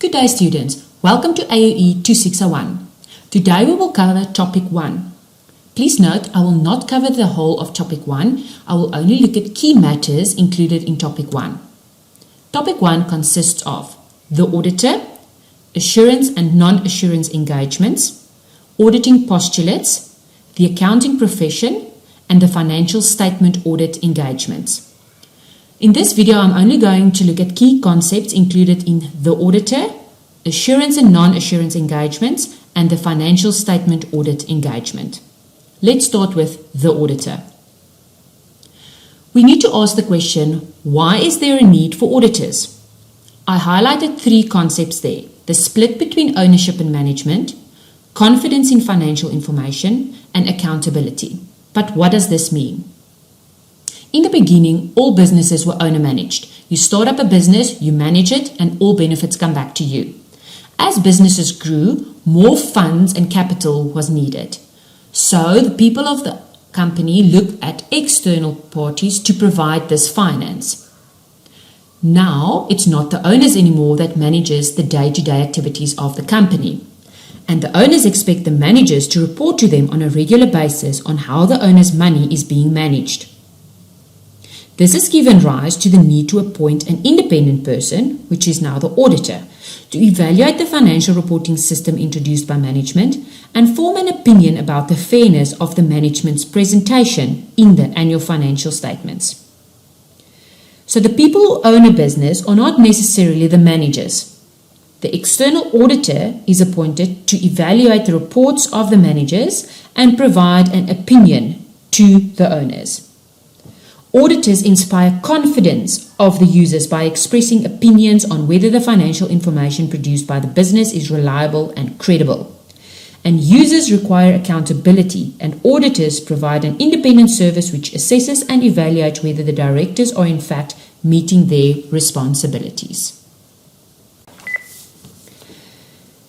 Good day, students. Welcome to AOE 2601. Today we will cover topic 1. Please note, I will not cover the whole of topic 1. I will only look at key matters included in topic 1. Topic 1 consists of the auditor, assurance and non-assurance engagements, auditing postulates, the accounting profession, and the financial statement audit engagements. In this video, I'm only going to look at key concepts included in the auditor, assurance and non-assurance engagements, and the financial statement audit engagement. Let's start with the auditor. We need to ask the question, why is there a need for auditors? I highlighted 3 concepts there: the split between ownership and management, confidence in financial information, and accountability. But what does this mean? In the beginning, all businesses were owner-managed. You start up a business, you manage it, and all benefits come back to you. As businesses grew, more funds and capital was needed. So the people of the company looked at external parties to provide this finance. Now, it's not the owners anymore that manages the day-to-day activities of the company. And the owners expect the managers to report to them on a regular basis on how the owner's money is being managed. This has given rise to the need to appoint an independent person, which is now the auditor, to evaluate the financial reporting system introduced by management and form an opinion about the fairness of the management's presentation in the annual financial statements. So the people who own a business are not necessarily the managers. The external auditor is appointed to evaluate the reports of the managers and provide an opinion to the owners. Auditors inspire confidence of the users by expressing opinions on whether the financial information produced by the business is reliable and credible. And users require accountability, and auditors provide an independent service which assesses and evaluates whether the directors are in fact meeting their responsibilities.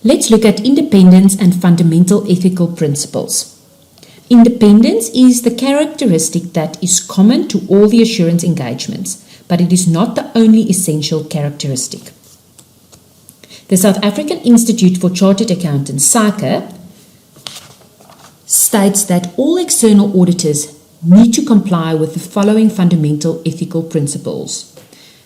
Let's look at independence and fundamental ethical principles. Independence is the characteristic that is common to all the assurance engagements, but it is not the only essential characteristic. The South African Institute for Chartered Accountants, SAICA, states that all external auditors need to comply with the following fundamental ethical principles.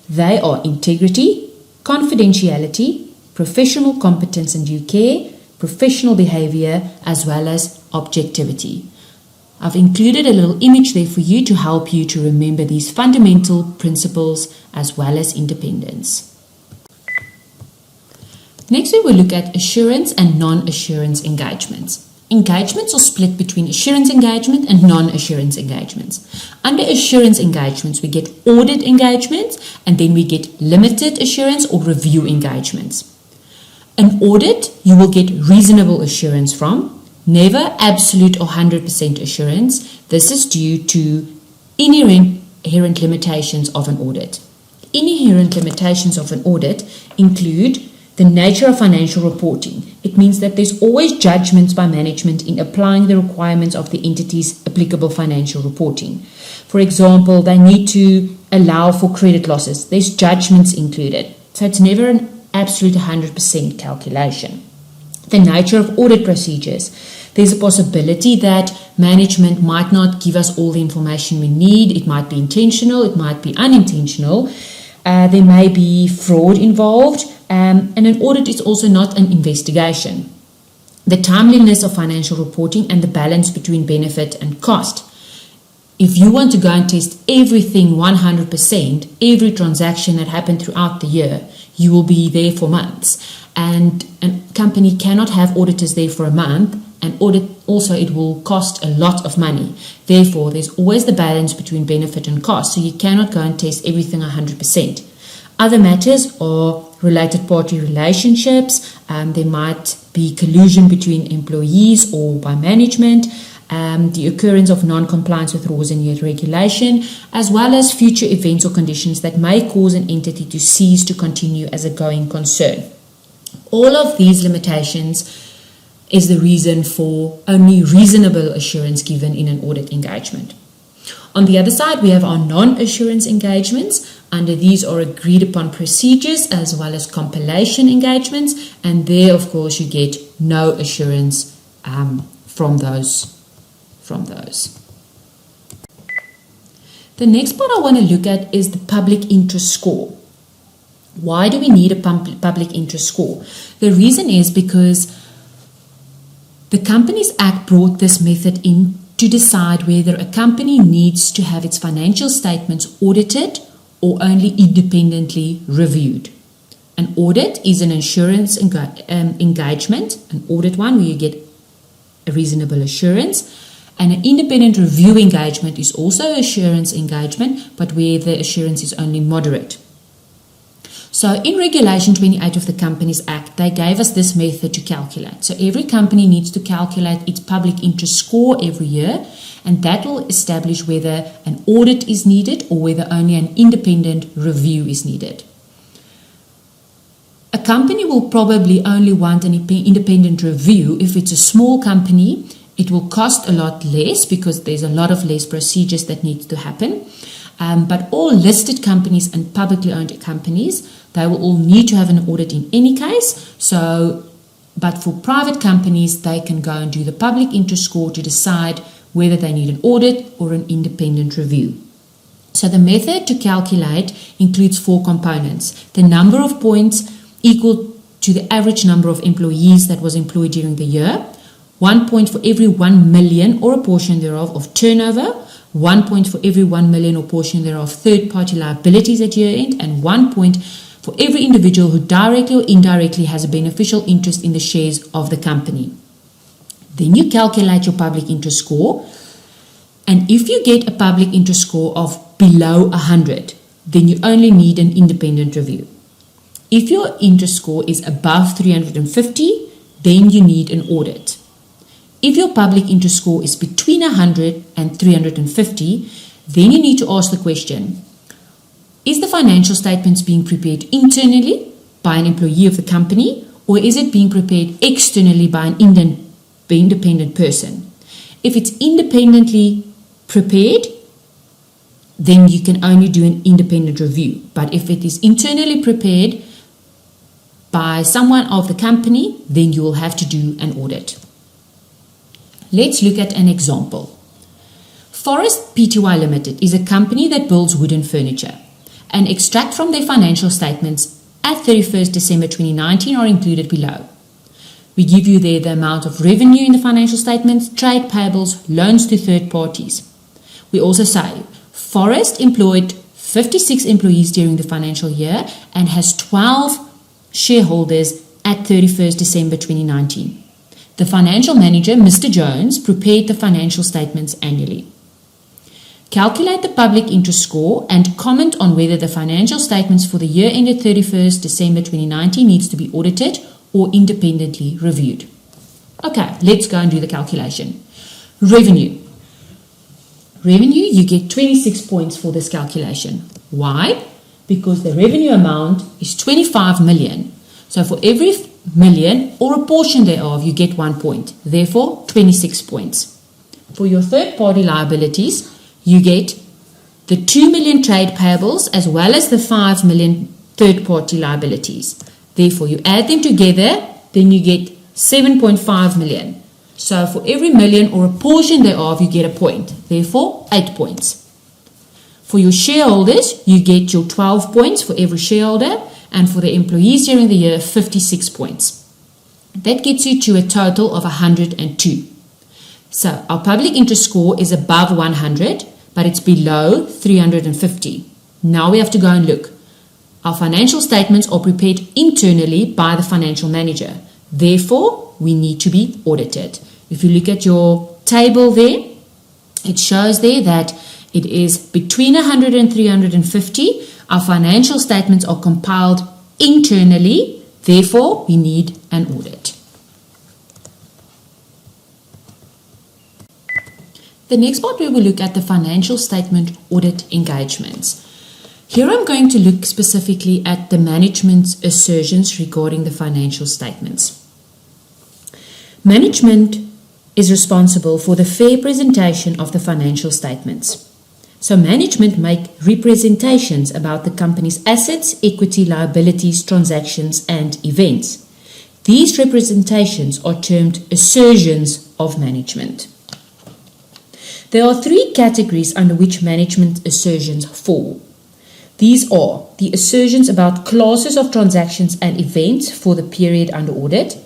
They are integrity, confidentiality, professional competence and due care, professional behavior, as well as objectivity. I've included a little image there for you to help you to remember these fundamental principles as well as independence. Next, we will look at assurance and non-assurance engagements. Engagements are split between assurance engagement and non-assurance engagements. Under assurance engagements, we get audit engagements, and then we get limited assurance or review engagements. An audit, you will get reasonable assurance from, never absolute or 100% assurance. This is due to inherent limitations of an audit. Inherent limitations of an audit include the nature of financial reporting. It means that there's always judgments by management in applying the requirements of the entity's applicable financial reporting. For example, they need to allow for credit losses. There's judgments included. So it's never an absolute 100% calculation. The nature of audit procedures. There's a possibility that management might not give us all the information we need. It might be intentional, it might be unintentional. There may be fraud involved, and an audit is also not an investigation. The timeliness of financial reporting and the balance between benefit and cost. If you want to go and test everything 100%, every transaction that happened throughout the year, you will be there for months. And a company cannot have auditors there for a month, and audit also it will cost a lot of money. Therefore, there's always the balance between benefit and cost, so you cannot go and test everything 100%. Other matters are related party relationships. There might be collusion between employees or by management, the occurrence of non-compliance with rules and regulation, as well as future events or conditions that may cause an entity to cease to continue as a going concern. All of these limitations is the reason for only reasonable assurance given in an audit engagement. On the other side, we have our non-assurance engagements. Under these are agreed upon procedures as well as compilation engagements, and there, of course, you get no assurance from those. The next part I want to look at is the public interest score. Why do we need a public interest score? The reason is because the Companies Act brought this method in to decide whether a company needs to have its financial statements audited or only independently reviewed. An audit is an insurance engagement, an audit one where you get a reasonable assurance, and an independent review engagement is also assurance engagement, but where the assurance is only moderate. So in Regulation 28 of the Companies Act, they gave us this method to calculate. So every company needs to calculate its public interest score every year, and that will establish whether an audit is needed or whether only an independent review is needed. A company will probably only want an independent review if it's a small company. It will cost a lot less because there's a lot of less procedures that need to happen. But all listed companies and publicly owned companies, they will all need to have an audit in any case. But for private companies, they can go and do the public interest score to decide whether they need an audit or an independent review. So the method to calculate includes 4 components. The number of points equal to the average number of employees that was employed during the year, 1 point for every 1 million or a portion thereof of turnover, 1 point for every 1 million or portion thereof third-party liabilities at year end, and 1 point for every individual who directly or indirectly has a beneficial interest in the shares of the company. Then you calculate your public interest score, and if you get a public interest score of below 100, then you only need an independent review. If your interest score is above 350, then you need an audit. If your public interest score is between 100 and 350, then you need to ask the question, is the financial statements being prepared internally by an employee of the company, or is it being prepared externally by an independent person? If it's independently prepared, then you can only do an independent review. But if it is internally prepared by someone of the company, then you will have to do an audit. Let's look at an example. Forest Pty Limited is a company that builds wooden furniture, and extract from their financial statements at 31st December 2019 are included below. We give you there the amount of revenue in the financial statements, trade payables, loans to third parties. We also say Forest employed 56 employees during the financial year and has 12 shareholders at 31st December 2019. The financial manager, Mr. Jones, prepared the financial statements annually. Calculate the public interest score and comment on whether the financial statements for the year ended 31st December 2019 needs to be audited or independently reviewed. Okay, let's go and do the calculation. Revenue. Revenue, you get 26 points for this calculation. Why? Because the revenue amount is 25 million. So for every million or a portion thereof, you get 1 point. Therefore, 26 points. For your third-party liabilities, you get the 2 million trade payables as well as the 5 million third-party liabilities. Therefore, you add them together, then you get 7.5 million. So for every million or a portion thereof, you get a point. Therefore, 8 points. For your shareholders, you get your 12 points for every shareholder, and for the employees during the year, 56 points. That gets you to a total of 102. So our public interest score is above 100, but it's below 350. Now we have to go and look. Our financial statements are prepared internally by the financial manager. Therefore, we need to be audited. If you look at your table there, it shows there that it is between 100 and 350. Our financial statements are compiled internally. Therefore, we need an audit. The next part we will look at the financial statement audit engagements. Here I'm going to look specifically at the management's assertions regarding the financial statements. Management is responsible for the fair presentation of the financial statements. So management make representations about the company's assets, equity, liabilities, transactions, and events. These representations are termed assertions of management. There are three categories under which management assertions fall. These are the assertions about classes of transactions and events for the period under audit,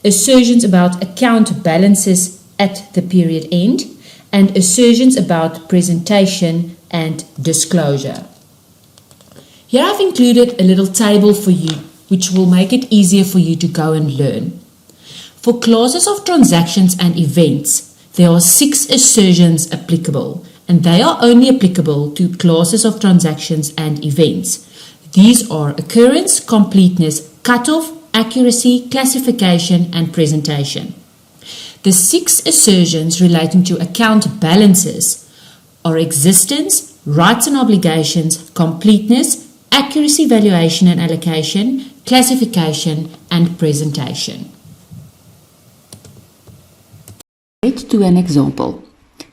assertions about account balances at the period end, and assertions about presentation and disclosure. Here I've included a little table for you which will make it easier for you to go and learn. For classes of transactions and events, there are 6 assertions applicable, and they are only applicable to classes of transactions and events. These are occurrence, completeness, cutoff, accuracy, classification, and presentation. The 6 assertions relating to account balances are existence, rights and obligations, completeness, accuracy, valuation and allocation, classification, and presentation. Let's do an example.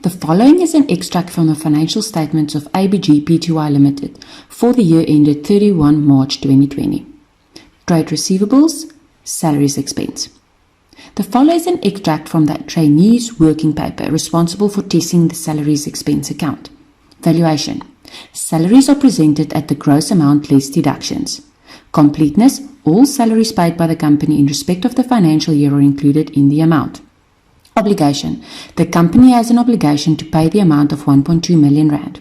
The following is an extract from the financial statements of ABG Pty Limited for the year ended 31 March 2020. Trade receivables, salaries expense. The following is an extract from the trainee's working paper responsible for testing the salaries expense account. Valuation. Salaries are presented at the gross amount less deductions. Completeness. All salaries paid by the company in respect of the financial year are included in the amount. Obligation. The company has an obligation to pay the amount of 1.2 million rand.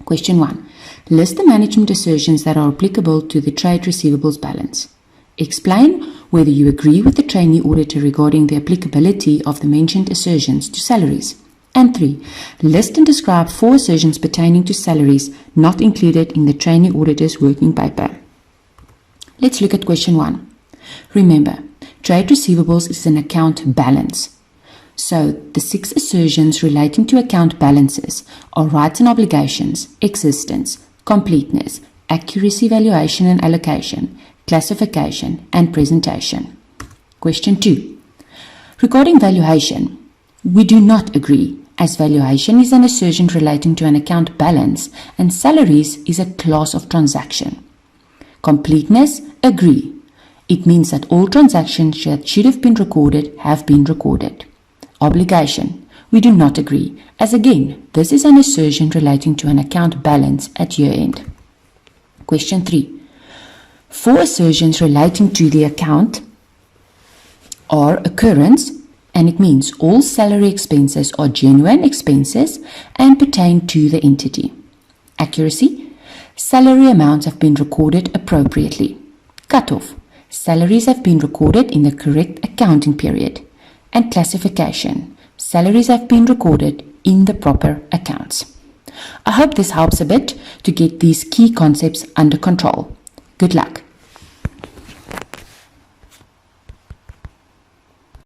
Question 1. List the management assertions that are applicable to the trade receivables balance. Explain whether you agree with the trainee auditor regarding the applicability of the mentioned assertions to salaries. And 3. List and describe 4 assertions pertaining to salaries not included in the trainee auditor's working paper. Let's look at question 1. Remember, trade receivables is an account balance. So, the 6 assertions relating to account balances are rights and obligations, existence, completeness, accuracy, valuation and allocation, classification, and presentation. Question 2. Regarding valuation, we do not agree, as valuation is an assertion relating to an account balance and salaries is a class of transaction. Completeness, agree. It means that all transactions that should have been recorded have been recorded. Obligation. We do not agree, as again, this is an assertion relating to an account balance at year end. Question 3. 4 assertions relating to the account are occurrence, and it means all salary expenses are genuine expenses and pertain to the entity. Accuracy. Salary amounts have been recorded appropriately. Cutoff. Salaries have been recorded in the correct accounting period. And classification. Salaries have been recorded in the proper accounts. I hope this helps a bit to get these key concepts under control. Good luck.